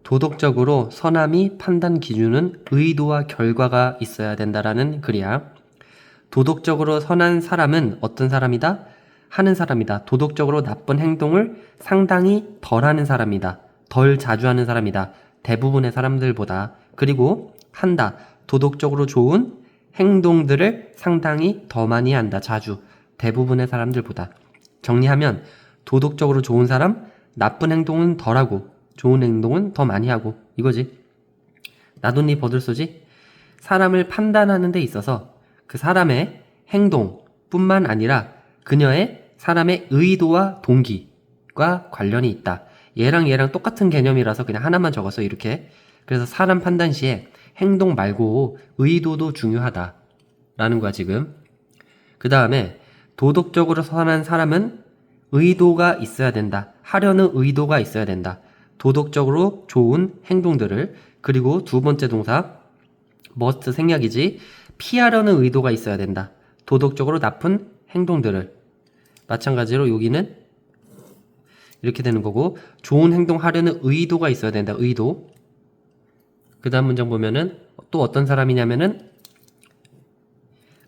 도덕적으로 선함이 판단 기준은 의도와 결과가 있어야 된다라는 글이야. 도덕적으로 선한 사람은 어떤 사람이다? 하는 사람이다. 도덕적으로 나쁜 행동을 상당히 덜 하는 사람이다. 덜 자주 하는 사람이다. 대부분의 사람들보다. 그리고 한다. 도덕적으로 좋은 행동들을 상당히 더 많이 한다. 자주. 대부분의 사람들보다. 정리하면 도덕적으로 좋은 사람, 나쁜 행동은 덜 하고 좋은 행동은 더 많이 하고 이거지. 나돈니 버들소지? 사람을 판단하는 데 있어서 그 사람의 행동뿐만 아니라 그녀의 사람의 의도와 동기과 관련이 있다. 얘랑 똑같은 개념이라서 그냥 하나만 적어서 이렇게. 그래서 사람 판단 시에 행동 말고 의도도 중요하다 라는 거야 지금. 그 다음에 도덕적으로 선한 사람은 의도가 있어야 된다. 하려는 의도가 있어야 된다. 도덕적으로 좋은 행동들을. 그리고 두 번째 동사 must 생략이지. 피하려는 의도가 있어야 된다. 도덕적으로 나쁜 행동들을. 마찬가지로 여기는 이렇게 되는 거고, 좋은 행동 하려는 의도가 있어야 된다. 의도. 그 다음 문장 보면은 또 어떤 사람이냐면은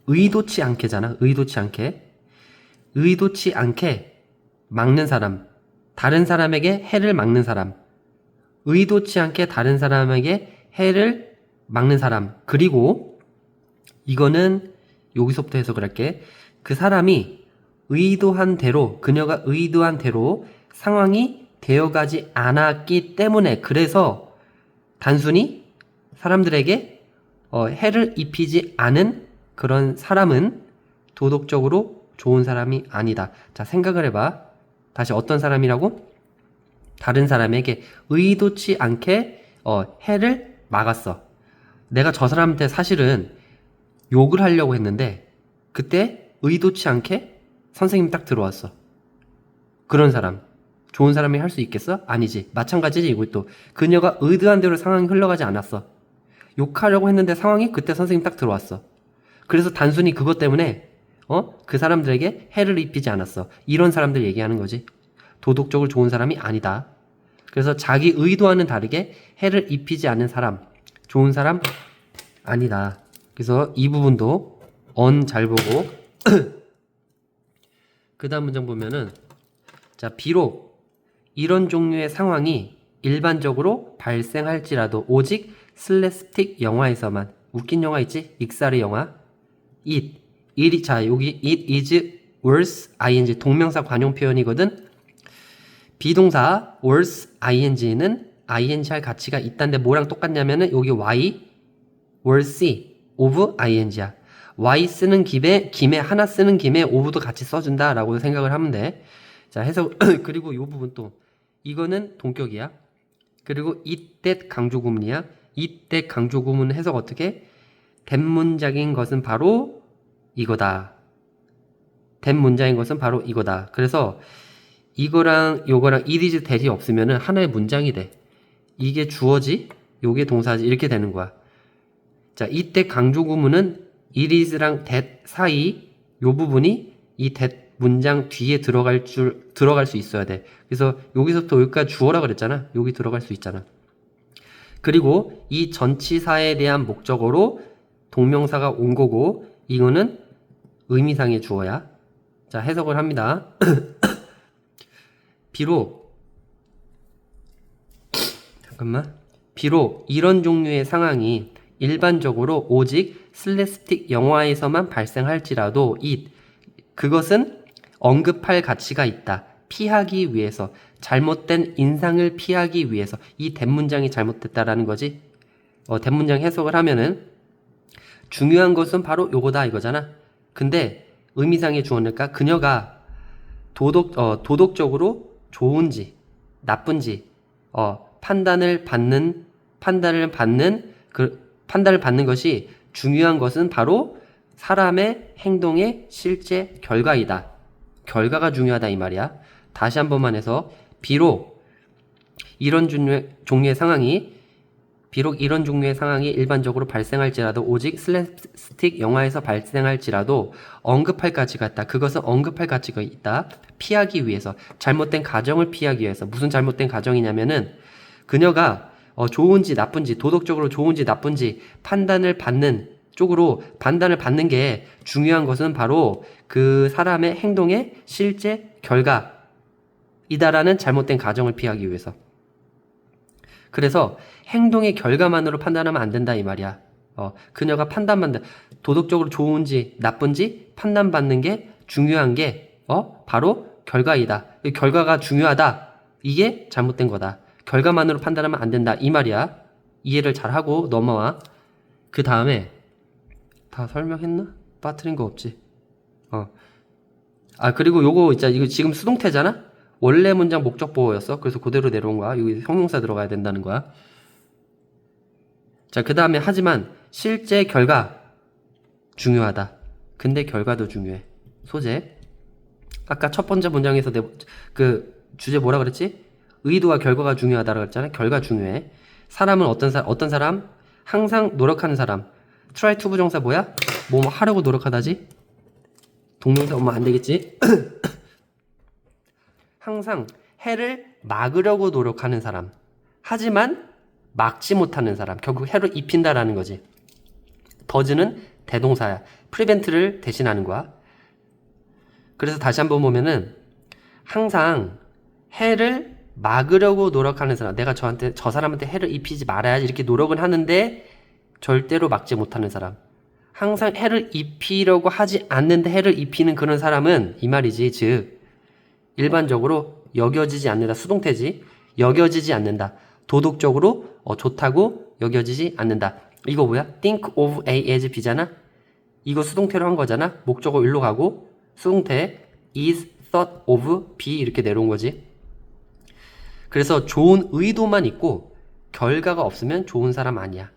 의도치 않게잖아. 의도치 않게. 의도치 않게 막는 사람. 다른 사람에게 해를 막는 사람. 의도치 않게 다른 사람에게 해를 막는 사람. 그리고 이거는 여기서부터 해석을 할게. 그 사람이 의도한 대로, 그녀가 의도한 대로 상황이 되어가지 않았기 때문에, 그래서 단순히 사람들에게 해를 입히지 않은 그런 사람은 도덕적으로 좋은 사람이 아니다. 자, 생각을 해봐. 다시 어떤 사람이라고? 다른 사람에게 의도치 않게 해를 막았어. 내가 저 사람한테 사실은 욕을 하려고 했는데 그때 의도치 않게 선생님이 딱 들어왔어. 그런 사람 좋은 사람이 할 수 있겠어? 아니지. 마찬가지지. 이것도 그녀가 의도한 대로 상황이 흘러가지 않았어. 욕하려고 했는데 상황이 그때 선생님 딱 들어왔어. 그래서 단순히 그것 때문에 그 사람들에게 해를 입히지 않았어. 이런 사람들 얘기하는 거지. 도덕적으로 좋은 사람이 아니다. 그래서 자기 의도와는 다르게 해를 입히지 않는 사람, 좋은 사람 아니다. 그래서 이 부분도 잘 보고 그 다음 문장 보면은, 자, 비록 이런 종류의 상황이 일반적으로 발생할지라도 오직 슬랩스틱 영화에서만. 웃긴 영화 있지? 익살의 영화. 자, 여기 it is worse ing 동명사 관용 표현이거든. 비동사 worse ing는 ing 할 가치가 있다는데 뭐랑 똑같냐면은 여기 y worse of ing야. y 쓰는 김에 하나 쓰는 김에 of도 같이 써준다 라고 생각을 하면 돼. 자, 해석 그리고 이 부분 또 이거는 동격이야. 그리고 it that 강조 구문이야. it that 강조 구문 해석 어떻게? 대문장인 것은 바로 이거다. 대문장인 것은 바로 이거다. 그래서 이거랑 요거랑 it is that이 없으면은 하나의 문장이 돼. 이게 주어지, 요게 동사지, 이렇게 되는 거야. 자, 이때 강조 구문은 it is랑 that 사이 요 부분이 이 that 문장 뒤에 들어갈 수 있어야 돼. 그래서 여기서부터 여기까지 주어라 그랬잖아. 여기 들어갈 수 있잖아. 그리고 이 전치사에 대한 목적어로 동명사가 온 거고, 이거는 의미상의 주어야. 자, 해석을 합니다. 비록 이런 종류의 상황이 일반적으로 오직 슬랩스틱 영화에서만 발생할지라도 그것은 언급할 가치가 있다. 피하기 위해서, 잘못된 인상을 피하기 위해서. 이 대문장이 잘못됐다라는 거지. 대문장 해석을 하면은 중요한 것은 바로 요거다 이거잖아. 근데 의미상의 주어니까 그녀가 도덕적으로 좋은지 나쁜지 판단을 받는 것이 중요한 것은 바로 사람의 행동의 실제 결과이다. 결과가 중요하다 이 말이야. 다시 한 번만 해서 비록 이런 종류의 상황이 일반적으로 발생할지라도 오직 슬랩스틱 영화에서 발생할지라도 언급할 가치가 있다. 그것은 언급할 가치가 있다. 피하기 위해서. 잘못된 가정을 피하기 위해서. 무슨 잘못된 가정이냐면은 그녀가 좋은지 나쁜지, 도덕적으로 좋은지 나쁜지 판단을 받는 쪽으로 판단을 받는 게 중요한 것은 바로 그 사람의 행동의 실제 결과이다라는 잘못된 가정을 피하기 위해서. 그래서 행동의 결과만으로 판단하면 안 된다 이 말이야. 그녀가 판단받는 도덕적으로 좋은지 나쁜지 판단받는 게 중요한 게 바로 결과이다. 이 결과가 중요하다. 이게 잘못된 거다. 결과만으로 판단하면 안 된다 이 말이야. 이해를 잘 하고 넘어와. 그 다음에 다 설명했나? 빠뜨린 거 없지? 그리고 요거 있잖아. 이거 지금 수동태잖아? 원래 문장 목적 보호였어. 그래서 그대로 내려온 거야. 여기 형용사 들어가야 된다는 거야. 자, 그 다음에 하지만 실제 결과 중요하다. 근데 결과도 중요해. 소재. 아까 첫 번째 문장에서 그 주제 뭐라 그랬지? 의도와 결과가 중요하다라고 했잖아. 결과 중요해. 사람은 어떤 사람? 항상 노력하는 사람. try to 부정사 뭐야? 뭐 하려고 노력하다지? 동명사 오면 안 되겠지? 항상 해를 막으려고 노력하는 사람. 하지만 막지 못하는 사람. 결국 해를 입힌다라는 거지. 더즈는 대동사야. 프리벤트를 대신하는 거야. 그래서 다시 한번 보면은 항상 해를 막으려고 노력하는 사람. 내가 저 사람한테 해를 입히지 말아야지 이렇게 노력은 하는데 절대로 막지 못하는 사람. 항상 해를 입히려고 하지 않는데 해를 입히는 그런 사람은 이 말이지. 즉 일반적으로 여겨지지 않는다. 수동태지. 여겨지지 않는다. 도덕적으로 좋다고 여겨지지 않는다. 이거 뭐야? think of A as B잖아. 이거 수동태로 한 거잖아. 목적어 일로 가고 수동태 is thought of B 이렇게 내려온 거지. 그래서 좋은 의도만 있고 결과가 없으면 좋은 사람 아니야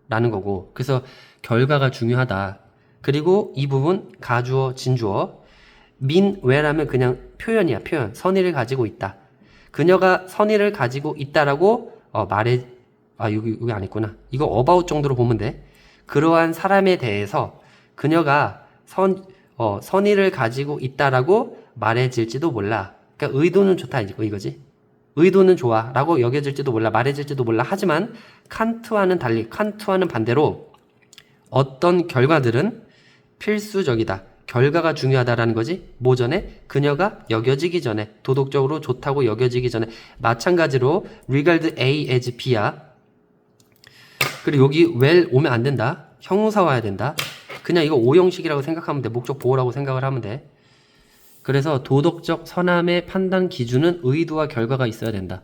라는 거고. 그래서 결과가 중요하다. 그리고 이 부분 가주어 진주어 mean where하면 그냥 표현이야. 표현. 선의를 가지고 있다. 그녀가 선의를 가지고 있다라고 여기 안 했구나. 이거 about 정도로 보면 돼. 그러한 사람에 대해서 그녀가 선의를 가지고 있다라고 말해질지도 몰라. 그러니까 의도는 좋다 이거지. 의도는 좋아 라고 여겨질지도 몰라. 말해질지도 몰라. 하지만 칸트와는 달리, 칸트와는 반대로 어떤 결과들은 필수적이다. 결과가 중요하다라는 거지. 뭐 전에? 그녀가 여겨지기 전에, 도덕적으로 좋다고 여겨지기 전에. 마찬가지로 regard A as B야. 그리고 여기 well 오면 안 된다. 형용사 와야 된다. 그냥 이거 오형식이라고 생각하면 돼. 목적 보호라고 생각을 하면 돼. 그래서 도덕적 선함의 판단 기준은 의도와 결과가 있어야 된다.